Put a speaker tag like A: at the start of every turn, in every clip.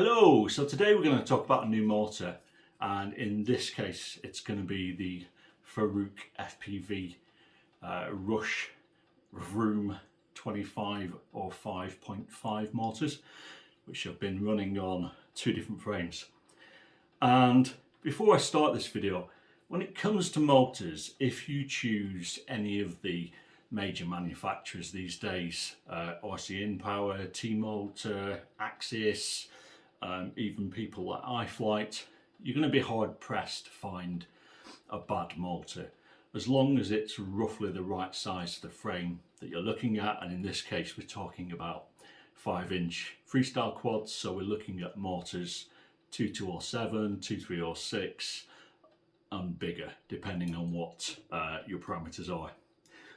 A: Hello, so today we're going to talk about a new motor, and in this case it's going to be the Farouk FPV Rush Vroom 25 or 5.5 motors, which have been running on two different frames. And before I start this video, when it comes to motors, if you choose any of the major manufacturers these days, RC Power, T-Motor, Axis, even people like iFlight, you're going to be hard pressed to find a bad motor, as long as it's roughly the right size for the frame that you're looking at. And in this case we're talking about 5-inch freestyle quads, so we're looking at motors 2207, 2306 and bigger, depending on what your parameters are.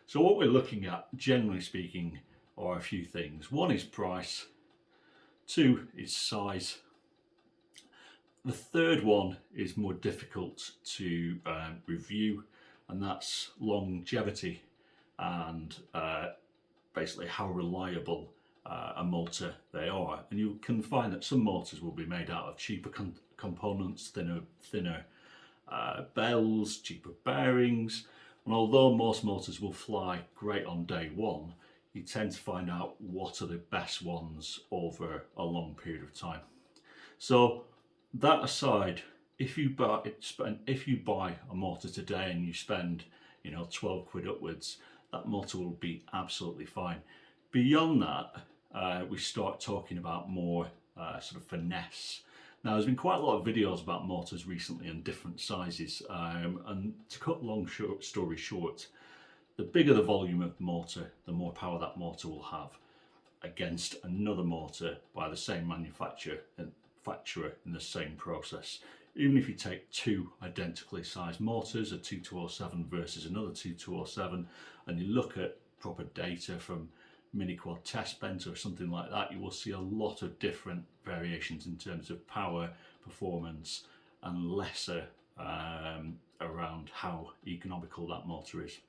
A: So what we're looking at, generally speaking, are a few things. One is price, two is size. The third one is more difficult to review, and that's longevity and basically how reliable a motor they are. And you can find that some motors will be made out of cheaper components, thinner bells, cheaper bearings, and although most motors will fly great on day one, you tend to find out what are the best ones over a long period of time. So that aside, if you buy a motor today and you spend 12 quid upwards, that motor will be absolutely fine. Beyond that, we start talking about more sort of finesse. Now, there's been quite a lot of videos about motors recently in different sizes, and to cut a long story short, the bigger the volume of the motor, the more power that motor will have against another motor by the same manufacturer in the same process. Even if you take two identically sized motors, a 2207 versus another 2207, and you look at proper data from mini quad test beds or something like that, you will see a lot of different variations in terms of power, performance, and lesser around how economical that motor is.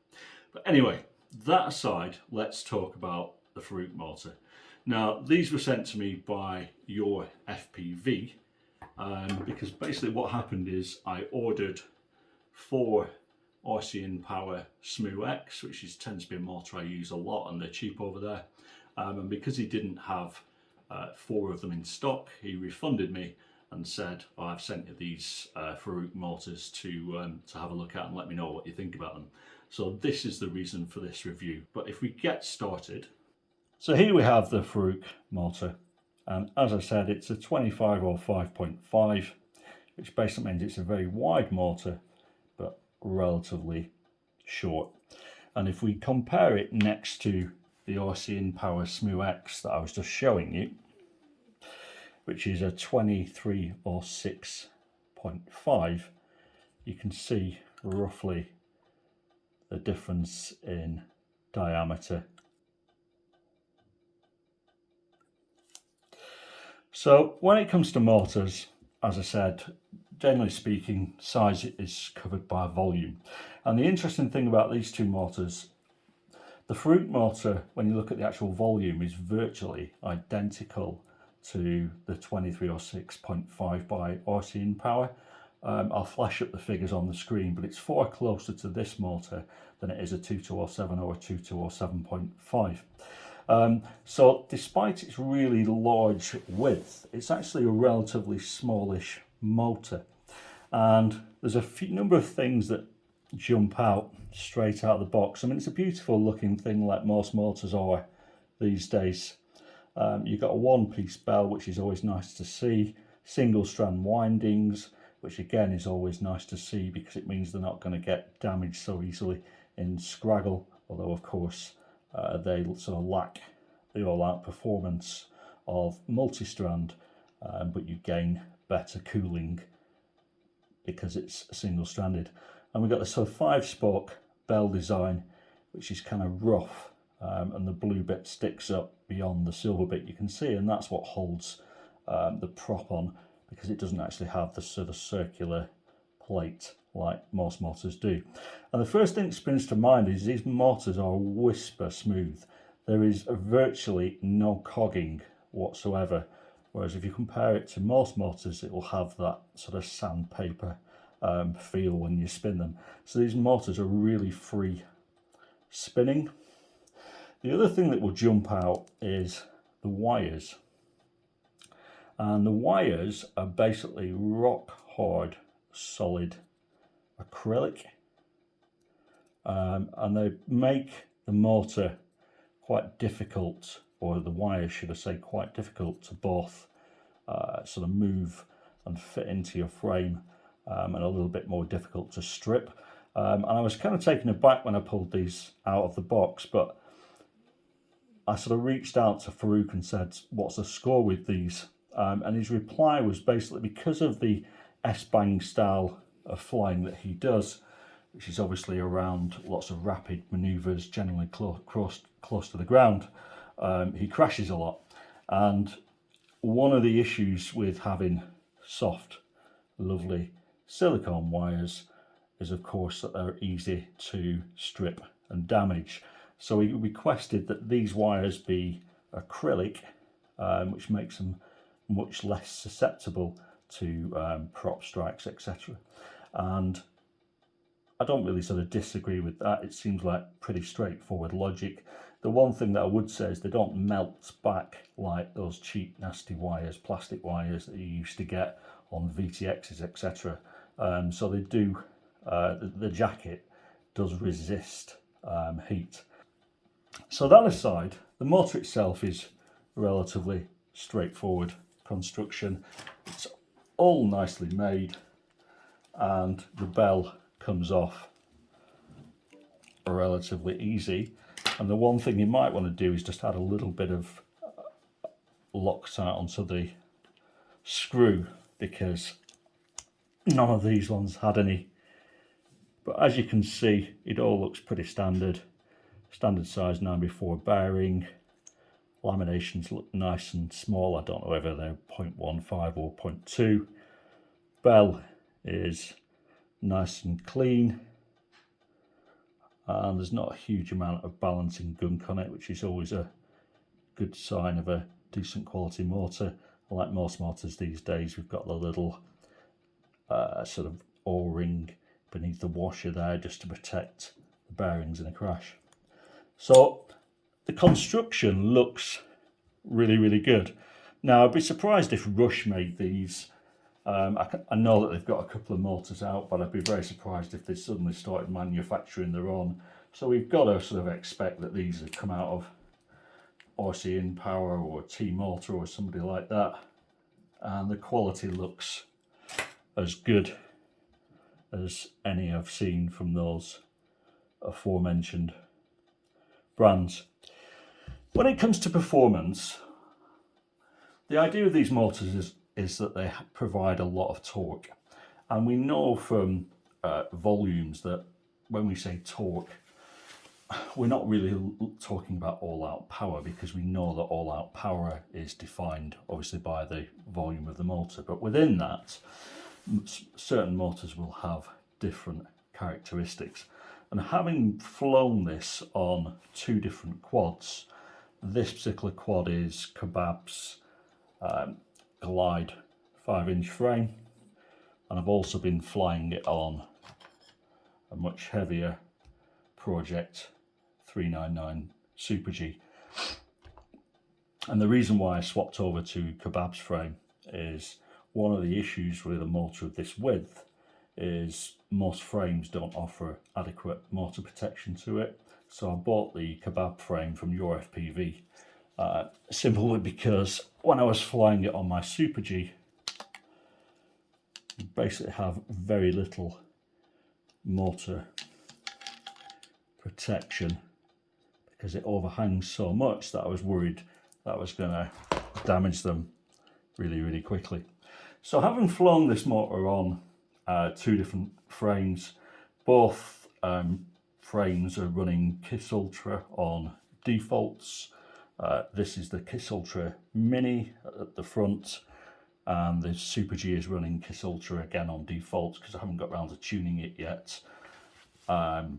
A: But anyway, that aside, let's talk about the Farouk motor. Now, these were sent to me by Your FPV, because basically what happened is I ordered 4 RC Power Smooth X, which tends to be a motor I use a lot, and they're cheap over there. And because he didn't have 4 of them in stock, he refunded me and said, "Oh, I've sent you these Farouk motors to have a look at and let me know what you think about them." So this is the reason for this review. But if we get started, so here we have the Farouk motor, and as I said, it's a 25 or 5.5, which basically means it's a very wide motor but relatively short. And if we compare it next to the RC Power Smooth X that I was just showing you, which is a 23 or 6.5, you can see roughly the difference in diameter. So when it comes to motors, as I said, generally speaking, size is covered by volume. And the interesting thing about these two motors, the Farouk motor, when you look at the actual volume, is virtually identical to the 2306.5 by RC Power. I'll flash up the figures on the screen, but it's far closer to this motor than it is a 2207 or a 2207.5. So despite its really large width, it's actually a relatively smallish motor. And there's a number of things that jump out straight out of the box. I mean, it's a beautiful looking thing, like most motors are these days. You've got a one-piece bell, which is always nice to see, single strand windings, which again is always nice to see because it means they're not going to get damaged so easily in scraggle, although of course they sort of lack the all-out performance of multi-strand, but you gain better cooling because it's single-stranded. And we've got the sort of 5-spoke bell design, which is kind of rough, and the blue bit sticks up beyond the silver bit, you can see, and that's what holds the prop on, because it doesn't actually have the sort of circular plate like most motors do. And the first thing that springs to mind is these motors are whisper smooth. There is virtually no cogging whatsoever Whereas if you compare it to most motors, it will have that sort of sandpaper feel when you spin them. So these motors are really free spinning. The other thing that will jump out is the wires. And the wires are basically rock hard, solid acrylic. And they make the motor quite difficult, or the wires should I say, quite difficult to both sort of move and fit into your frame, and a little bit more difficult to strip. And I was kind of taken aback when I pulled these out of the box, but I sort of reached out to Farouk and said, what's the score with these? And his reply was basically, because of the S-bang style of flying that he does, which is obviously around lots of rapid manoeuvres, generally close to the ground, he crashes a lot. And one of the issues with having soft, lovely silicone wires is, of course, that they're easy to strip and damage. So he requested that these wires be acrylic, which makes them much less susceptible to prop strikes, etc. And I don't really sort of disagree with that. It seems like pretty straightforward logic. The one thing that I would say is they don't melt back like those cheap, nasty wires, plastic wires that you used to get on VTXs, etc. So they do, the jacket does resist heat. So that aside, the motor itself is relatively straightforward construction. It's all nicely made, and the bell comes off relatively easy. And the one thing you might want to do is just add a little bit of Loctite onto the screw, because none of these ones had any. But as you can see, it all looks pretty standard size 9x4 bearing. Laminations look nice and small. I don't know whether they're 0.15 or 0.2. Bell is nice and clean, and there's not a huge amount of balancing gunk on it, which is always a good sign of a decent quality motor. Like most motors these days, we've got the little sort of O-ring beneath the washer there just to protect the bearings in a crash. So the construction looks really, really good. Now, I'd be surprised if Rush made these. I know that they've got a couple of motors out, but I'd be very surprised if they suddenly started manufacturing their own. So we've got to sort of expect that these have come out of RC Power or T-Motor or somebody like that. And the quality looks as good as any I've seen from those aforementioned brands. When it comes to performance, the idea of these motors is that they provide a lot of torque. And we know from volumes that when we say torque, we're not really talking about all-out power, because we know that all-out power is defined obviously by the volume of the motor. But within that, certain motors will have different characteristics. And having flown this on two different quads, this particular quad is Kebab's Glide 5-inch frame, and I've also been flying it on a much heavier Project 399 Super G. And the reason why I swapped over to Kebab's frame is one of the issues with a motor of this width is most frames don't offer adequate motor protection to it. So I bought the Kebab frame from Your FPV simply because when I was flying it on my Super G, you basically have very little motor protection because it overhangs so much that I was worried that I was going to damage them really, really quickly. So having flown this motor on two different frames, both frames are running Kiss Ultra on defaults. This is the Kiss Ultra Mini at the front, and the Super G is running Kiss Ultra again on defaults because I haven't got around to tuning it yet. The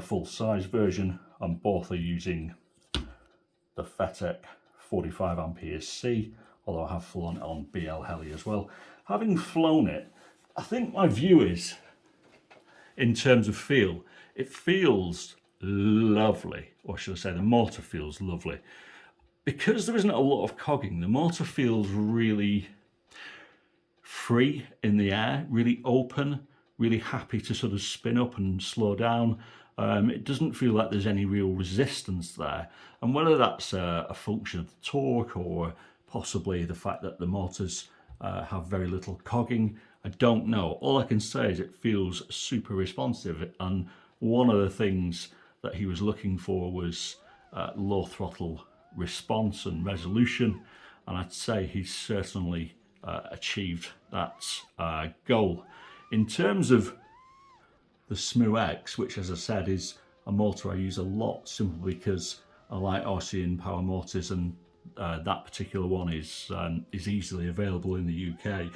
A: full size version, and both are using the FETEC 45 amperes C, although I have flown it on BL Heli as well. Having flown it, I think my view is, in terms of feel, it feels lovely, or should I say the motor feels lovely. Because there isn't a lot of cogging, the motor feels really free in the air, really open, really happy to sort of spin up and slow down. It doesn't feel like there's any real resistance there. And whether that's a function of the torque or possibly the fact that the motors have very little cogging, I don't know. All I can say is it feels super responsive. And one of the things that he was looking for was low throttle response and resolution. And I'd say he's certainly achieved that goal. In terms of the SMU X, which as I said is a motor I use a lot simply because I like RC power motors, and that particular one is easily available in the UK.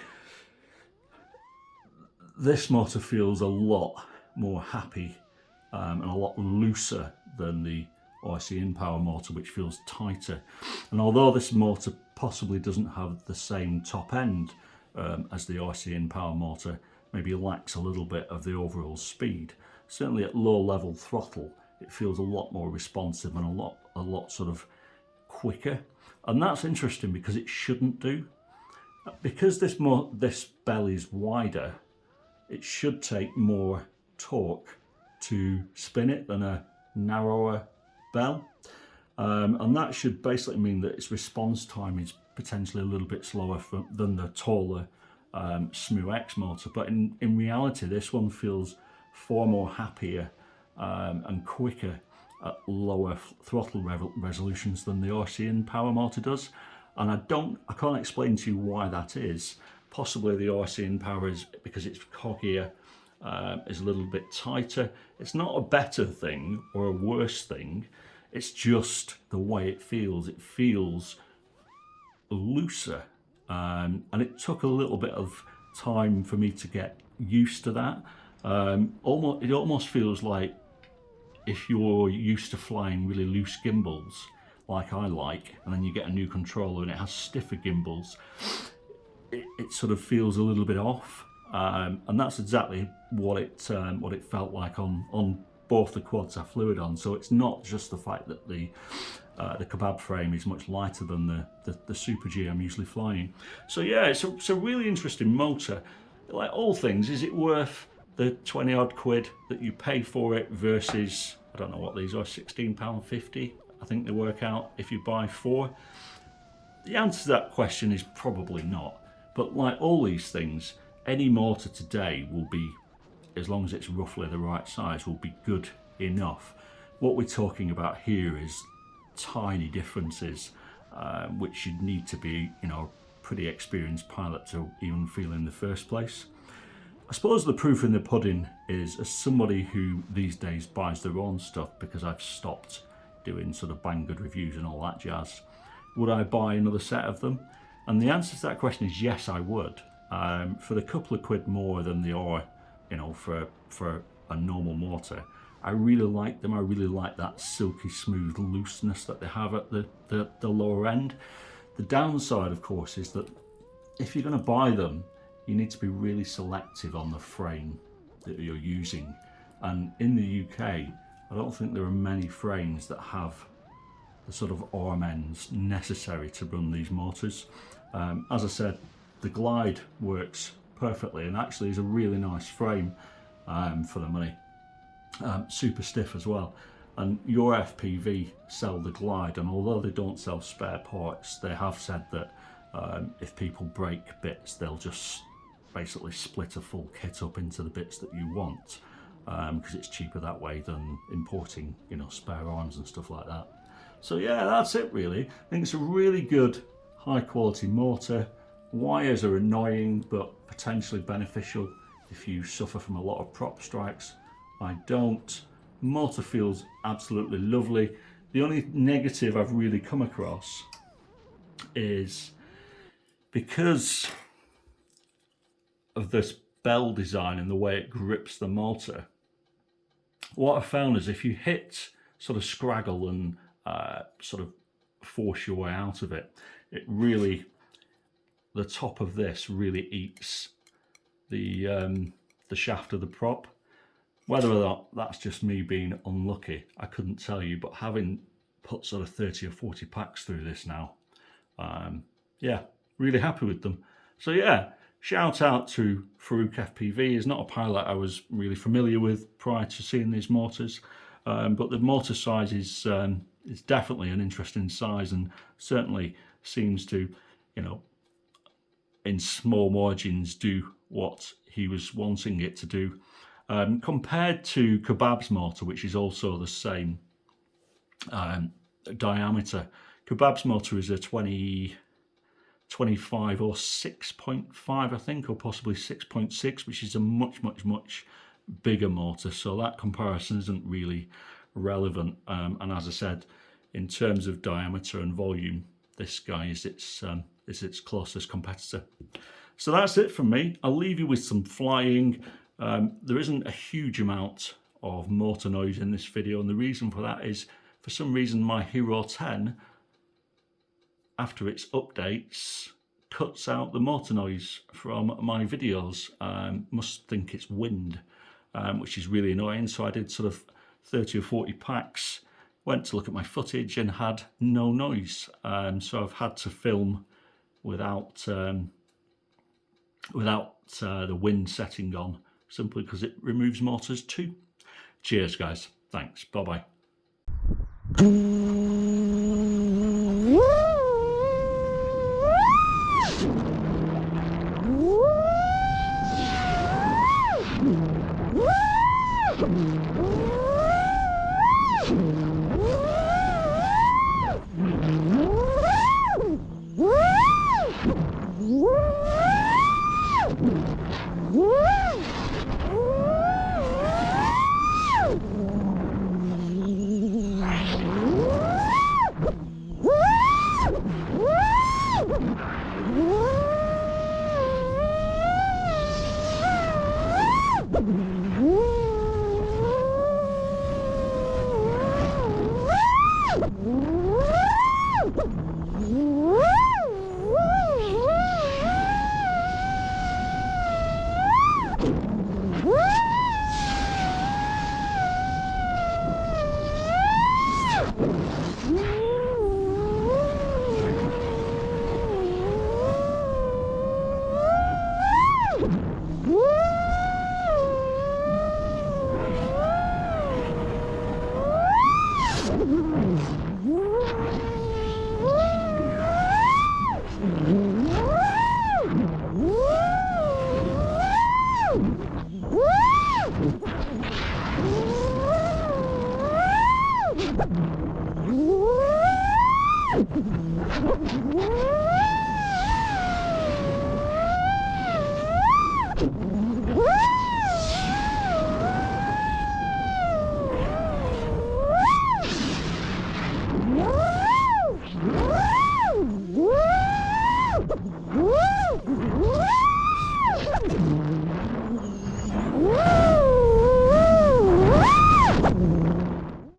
A: This motor feels a lot more happy and a lot looser than the RC power motor, which feels tighter. And although this motor possibly doesn't have the same top end as the RC power motor, maybe lacks a little bit of the overall speed, certainly at low level throttle it feels a lot more responsive and a lot sort of quicker. And that's interesting because it shouldn't do. Because this bell is wider, it should take more torque to spin it than a narrower bell. And that should basically mean that its response time is potentially a little bit slower than the taller SMU X motor. But in reality, this one feels far more happier and quicker at lower throttle resolutions than the RC power motor does. And I can't explain to you why that is. Possibly the RC power is because it's coggier, is a little bit tighter. It's not a better thing or a worse thing. It's just the way it feels. It feels looser. And it took a little bit of time for me to get used to that. It almost feels like if you're used to flying really loose gimbals, like I like, and then you get a new controller and it has stiffer gimbals, it sort of feels a little bit off. And that's exactly what it felt like on both the quads I flew it on. So it's not just the fact that the kebab frame is much lighter than the Super G I'm usually flying. So yeah, it's a really interesting motor. Like all things, is it worth the 20 odd quid that you pay for it versus, I don't know what these are, £16.50 I think they work out if you buy 4? The answer to that question is probably not. But like all these things, any motor today will be, as long as it's roughly the right size, will be good enough. What we're talking about here is tiny differences, which you'd need to be, pretty experienced pilot to even feel in the first place. I suppose the proof in the pudding is, as somebody who these days buys their own stuff because I've stopped doing sort of Banggood reviews and all that jazz, would I buy another set of them? And the answer to that question is yes, I would. For the couple of quid more than they are, for a normal motor, I really like them. I really like that silky smooth looseness that they have at the lower end. The downside, of course, is that if you're going to buy them, you need to be really selective on the frame that you're using. And in the UK, I don't think there are many frames that have the sort of arm ends necessary to run these motors. As I said, the Glide works perfectly and actually is a really nice frame for the money. Super stiff as well. And Your FPV sell the Glide, and although they don't sell spare parts, they have said that if people break bits, they'll just basically split a full kit up into the bits that you want, because it's cheaper that way than importing, spare arms and stuff like that. So yeah, that's it really. I think it's a really good, high quality motor. Wires are annoying, but potentially beneficial if you suffer from a lot of prop strikes. I don't. Motor feels absolutely lovely. The only negative I've really come across is because of this bell design and the way it grips the motor. What I found is if you hit sort of scraggle and sort of force your way out of it. It really, the top of this really eats the shaft of the prop. Whether or not that's just me being unlucky, I couldn't tell you, but having put sort of 30 or 40 packs through this now, yeah, really happy with them. So yeah, shout out to Farouk FPV. He's not a pilot I was really familiar with prior to seeing these mortars, but the mortar size is definitely an interesting size, and certainly seems to, you know, in small margins do what he was wanting it to do. Compared to Kebab's mortar, which is also the same diameter. Kebab's motor is a 25 or 6.5, I think, or possibly 6.6, which is a much bigger motor. So that comparison isn't really relevant. And as I said, in terms of diameter and volume, this guy is its closest competitor. So that's it from me. I'll leave you with some flying. There isn't a huge amount of motor noise in this video, and the reason for that is, for some reason, my Hero 10, after its updates, cuts out the motor noise from my videos. Must think it's wind, which is really annoying. So I did sort of 30 or 40 packs, went to look at my footage and had no noise. So I've had to film without the wind setting on, simply because it removes motors too. Cheers guys, thanks, bye bye.
B: Woo!